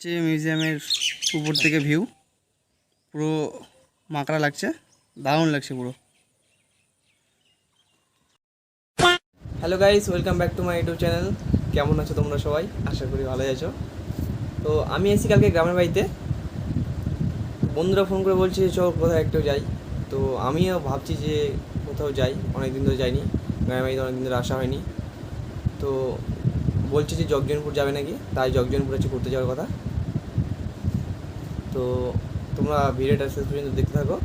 হচ্ছে মিউজিয়ামের উপর থেকে ভিউ, পুরো মাকড়া লাগছে, দারুণ লাগছে পুরো। Hello guys, welcome back to my YouTube channel. কেমন আছো তোমরা সবাই? আশা করি ভালোই আছো। তো আমি এসেছি কালকে গ্রামের বাড়িতে। বন্ধুরা ফোন করে বলছে চল কোথাও একটু যাই। তো আমিও ভাবছি যে কোথাও যাই, অনেক দিন ধরে যাইনি গ্রামের বাড়িতে, অনেক দিন ধরে আসা হয়নি। তো বলছে যে জগজনপুর যাবে নাকি, তাই জগজনপুর হচ্ছে ঘুরতে যাওয়ার কথা। তো তোমরা ভিডিওটা শেষ পর্যন্ত দেখতে থাকো,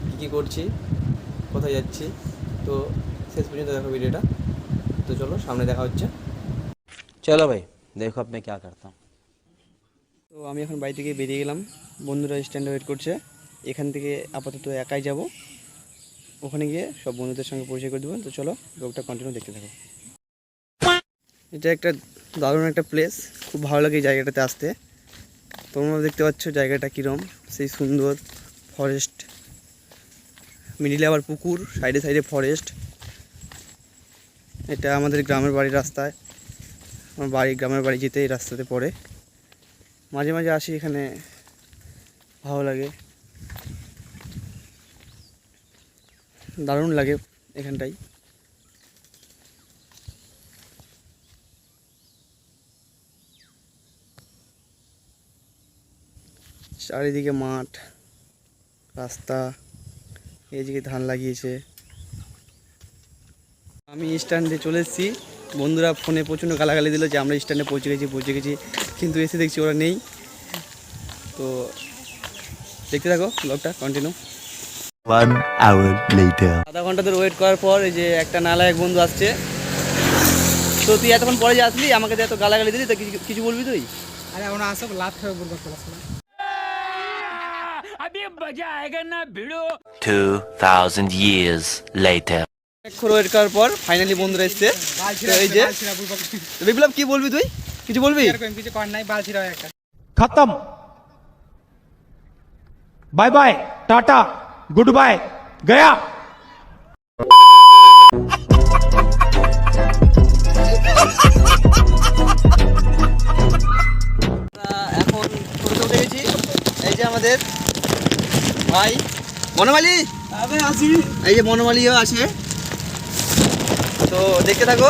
কী কী করছি, কোথায় যাচ্ছি, তো শেষ পর্যন্ত দেখো ভিডিওটা। তো চলো সামনে দেখা হচ্ছে। चलो भाई देखो अब मैं क्या करता हूँ। তো আমি এখন বাড়ি থেকে বেরিয়ে গেলাম, বন্ধুরা স্ট্যান্ডে ওয়েট করছে। এখান থেকে আপাতত একাই যাব, ওখানে গিয়ে সব বন্ধুদের সঙ্গে পরিচয় করে দেবো। তো চলো ব্লগটা কন্টিনিউ দেখতে থাকো। এটা একটা দারুণ একটা প্লেস, খুব ভালো লাগে এই জায়গাটাতে আসতে। তোমরা দেখতে পাচ্ছ জায়গাটা কীরকম, সেই সুন্দর ফরেস্ট, মিডিলে আবার পুকুর, সাইডে সাইডে ফরেস্ট। এটা আমাদের গ্রামের বাড়ির রাস্তায়, আমার গ্রামের বাড়ি যেতে এই রাস্তাতে পড়ে। মাঝে মাঝে আসি এখানে, ভালো লাগে, দারুণ লাগে এখানটাই। চারিদিকে মাঠ, রাস্তা, এইদিকে ধান লাগিয়েছে। আমি স্ট্যান্ডে চলে এসেছি, বন্ধুরা ফোনে প্রচণ্ড গালাগালি দিল যে আমরা স্ট্যান্ডে পৌঁছে গেছি, কিন্তু এসে দেখছি ওরা নেই। তো দেখতে থাকো ব্লগটা কন্টিনিউ। 1 hour later. আধা ঘন্টা ধরে ওয়েট করার পর এই যে একটা নালায়ক বন্ধু আসছে। তো তুই এতক্ষণ পরে যে আসলি, আমাকে যে এত গালাগালি দিলি, তো কিছু বলবি তুই? আরে আমরা আসব লাভ খাবে বলবো ক্লাসে। अभी मजा आएगा ना भिड़ो। 2000 years later. ওয়েট করার পর ফাইনালি বন্ধুরা এসছে। তো এই যে বিপ্লব, কি বলবি তুই? কিছু বলবি? এরকম কিছু কর নাই, বাল ছিড়াও একটা। खत्म bye bye ta-ta goodbye गया। এখন টোটোতে উঠে গেছি। এই যে আমাদের ভাই বনমালী, এই যে বনমালীও আছে। তো দেখতে থাকো।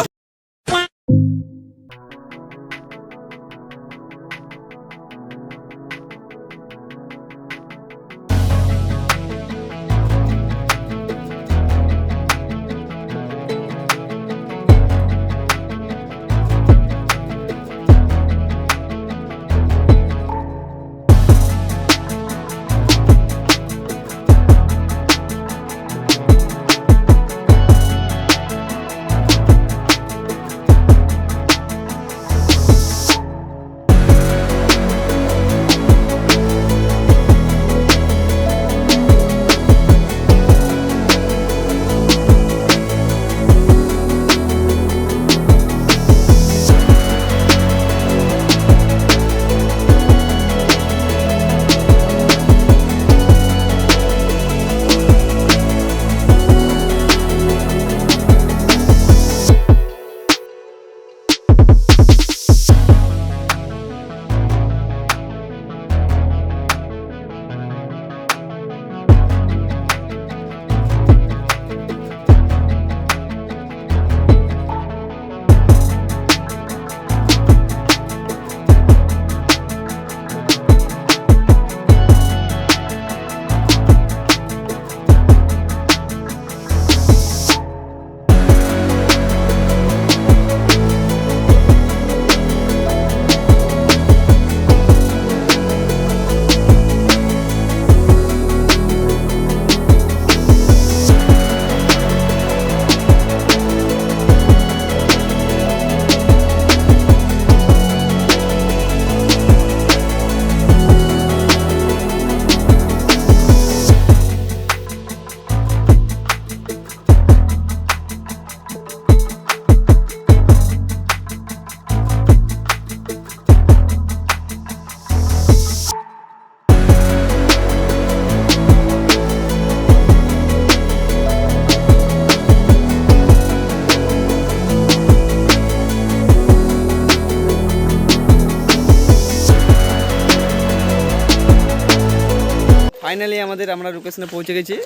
ফাইনালি আমরা লোকেশনে পৌঁছে গেছি।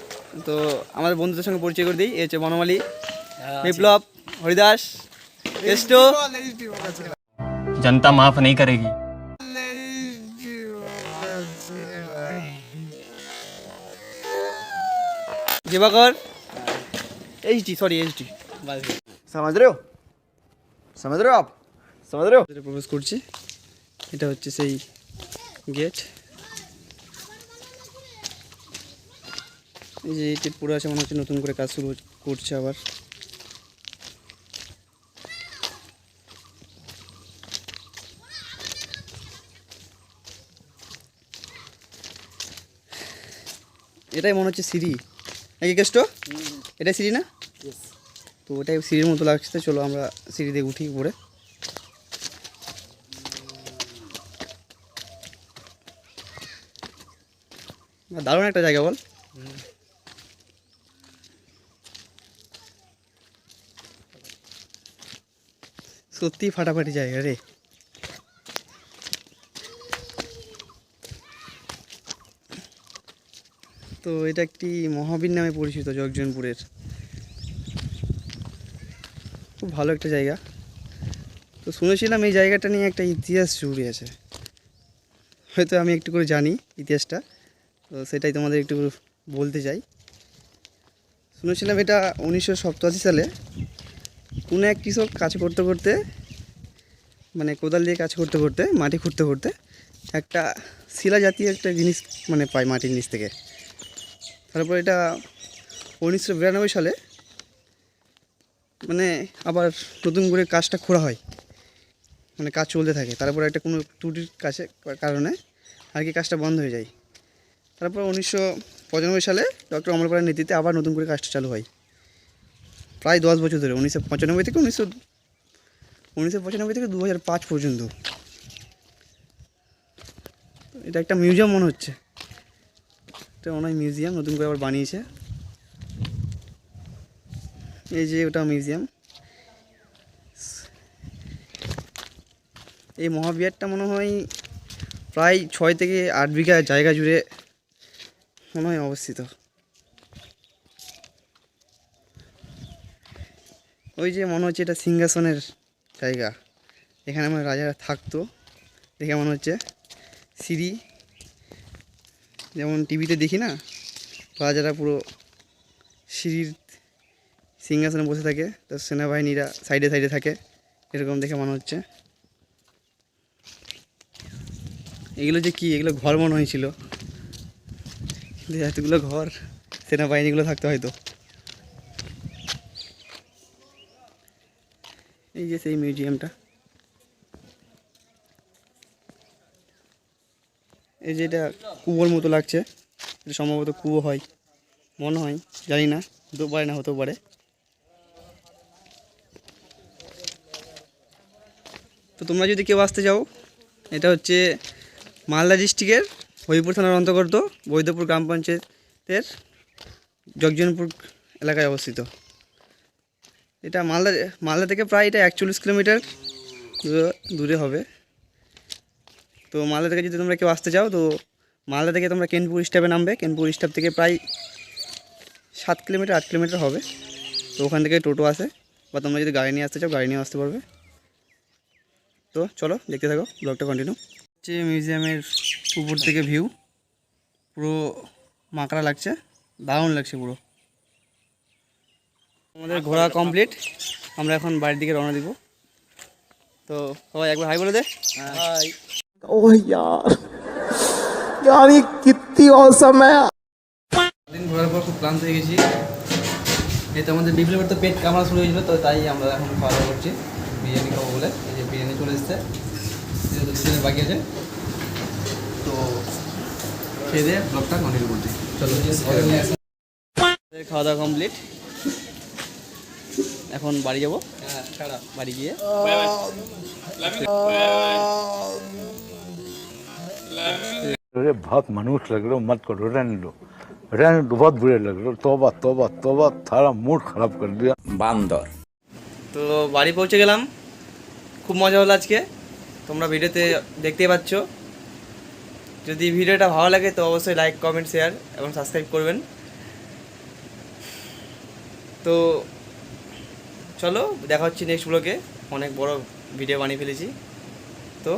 তো আমাদের বন্ধুদের সঙ্গে পরিচয় করে দিই। এই হচ্ছে বনমালী, বিপ্লব, হরিদাস, কেষ্ট। जनता माफ नहीं करेगी। Diwakar, HD, sorry HD। समझ रहे हो? समझ रहे हो आप? समझ रहे हो? প্রবেশ করছি। এটা হচ্ছে সেই গেট। এই যে এটি পুরো আছে, মনে হচ্ছে নতুন করে কাজ শুরু করছে আবার। এটাই মনে হচ্ছে সিঁড়ি নাকি কেষ্ট? এটাই সিঁড়ি না? তো ওটাই সিঁড়ির মতো লাগছে। তো চলো আমরা সিঁড়ি দিয়ে উঠি উপরে। দারুণ একটা জায়গা বল। সত্যি ফাটাফাটি জায়গা রে। তো এটা একটি মহাবীর নামে পরিচিত জগজনপুরের। খুব ভালো একটা জায়গা। তো শুনেছিলাম এই জায়গাটা নিয়ে একটা ইতিহাস জুড়ে আছে, হয়তো আমি একটু করে জানি ইতিহাসটা। তো সেটাই তোমাদের একটু বলতে চাই। শুনেছিলাম এটা 1987 সালে কোনো এক কৃষক কাজ করতে করতে, মানে কোদাল দিয়ে কাজ করতে করতে, মাটি খুঁড়তে খুঁড়তে একটা শিলা জাতীয় একটা জিনিস মানে পায় মাটির নিচ থেকে। তারপর এটা 1992 সালে মানে আবার নতুন করে কাজটা খোঁড়া হয়, মানে কাজ চলতে থাকে। তারপর একটা কোনো ত্রুটির কারণে আর কি কাজটা বন্ধ হয়ে যায়। তারপর 1995 সালে ডক্টর অমর পালের নেতৃত্বে আবার নতুন করে কাজটা চালু হয়। প্রায় 10 বছর ধরে, 1995 থেকে 2005 পর্যন্ত। এটা একটা মিউজিয়াম মনে হচ্ছে। এটা মনে হয় মিউজিয়াম, নতুন করে আবার বানিয়েছে। এই যে ওটা মিউজিয়াম। এই মহাবিহারটা মনে হয় প্রায় 6 থেকে 8 বিঘা জায়গা জুড়ে মনে হয় অবস্থিত। ওই যে মনে হচ্ছে এটা সিংহাসনের জায়গা, এখানে আমার রাজারা থাকতো। দেখে মনে হচ্ছে সিঁড়ি, যেমন টিভিতে দেখি না রাজারা পুরো সিঁড়ির সিংহাসনে বসে থাকে, তো সেনাবাহিনীরা সাইডে সাইডে থাকে, এরকম দেখে মনে হচ্ছে। এগুলো যে কি, এগুলো ঘর মনে হয়েছিল, কিন্তু এতগুলো ঘর সেনাবাহিনীগুলো থাকতে হয়তো। এই যে সেই মিউজিয়ামটা। এই যে এটা কুয়োর মতো লাগছে, এটা সম্ভবত কুয়ো হয় মনে হয়, জানি না, হতেও পারে না হতেও পারে। তো তোমরা যদি কেউ আসতে যাও, এটা হচ্ছে মালদা ডিস্ট্রিক্টের হরিপুর থানার অন্তর্গত বৈদ্যপুর গ্রাম পঞ্চায়েতের জগজনপুর এলাকায় অবস্থিত। এটা মালদা থেকে প্রায় এটা 41 কিলোমিটার দূরে হবে। তো মালদা থেকে যদি তোমরা কেউ আসতে চাও, তো মালদা থেকে তোমরা কেনপুর স্টপে নামবে। কেনপুর স্টপ থেকে প্রায় 7 কিলোমিটার 8 কিলোমিটার হবে। তো ওখান থেকে টোটো আসে, বা তোমরা যদি গাড়ি নিয়ে আসতে চাও গাড়ি নিয়ে আসতে পারবে। তো চলো দেখতে থাকো, ব্লগটা কন্টিনিউ। হচ্ছে মিউজিয়ামের উপর থেকে ভিউ, পুরো মাকড়া লাগছে, দারুণ লাগছে পুরো। আমাদের ঘোরা কমপ্লিট, আমরা এখন বাড়ির দিকে রওনা দিব। তো সবাই একবার হাই বলে দে। হাই। ओह यार यार ये कितनी औसम है। দিন ঘোরার পর খুব ক্লান্ত হয়ে গেছি। এই তো আমাদের বিপ্লবের তো পেট কামড়া শুরু হয়েছিল, তো তাই আমরা এখন খাওয়া দাওয়া করছি বিরিয়ানি খাবো বলে। এই যে বিরিয়ানি চলে এসছে, দুজনের বাকি আছে। তো খেয়ে দিয়ে ব্লগটা কন্টিনিউ করছি, চলো। খাওয়া দাওয়া কমপ্লিট, এখন বাড়ি যাবো। বাড়ি গিয়ে अरे बहुत मनुष्य लग रहे हो, मत करो, रहने दो बहुत बुरे लग रहे हो। तौबा तौबा तौबा, थारा मूड खराब कर दिया। बांदर। তো বাড়ি পৌঁছে গেলাম, খুব মজা হলো আজকে, তোমরা ভিডিওতে দেখতেই পাচ্ছ। যদি ভিডিওটা ভালো লাগে তো অবশ্যই লাইক কমেন্ট শেয়ার এবং সাবস্ক্রাইব করবেন। তো চলো দেখা হচ্ছে নেক্সট ব্লগে, অনেক বড় ভিডিও বানিয়ে ফেলেছি। তো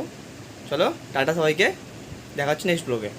চলো টাটা সবাইকে, দেখা হচ্ছে নেক্সট ব্লগে।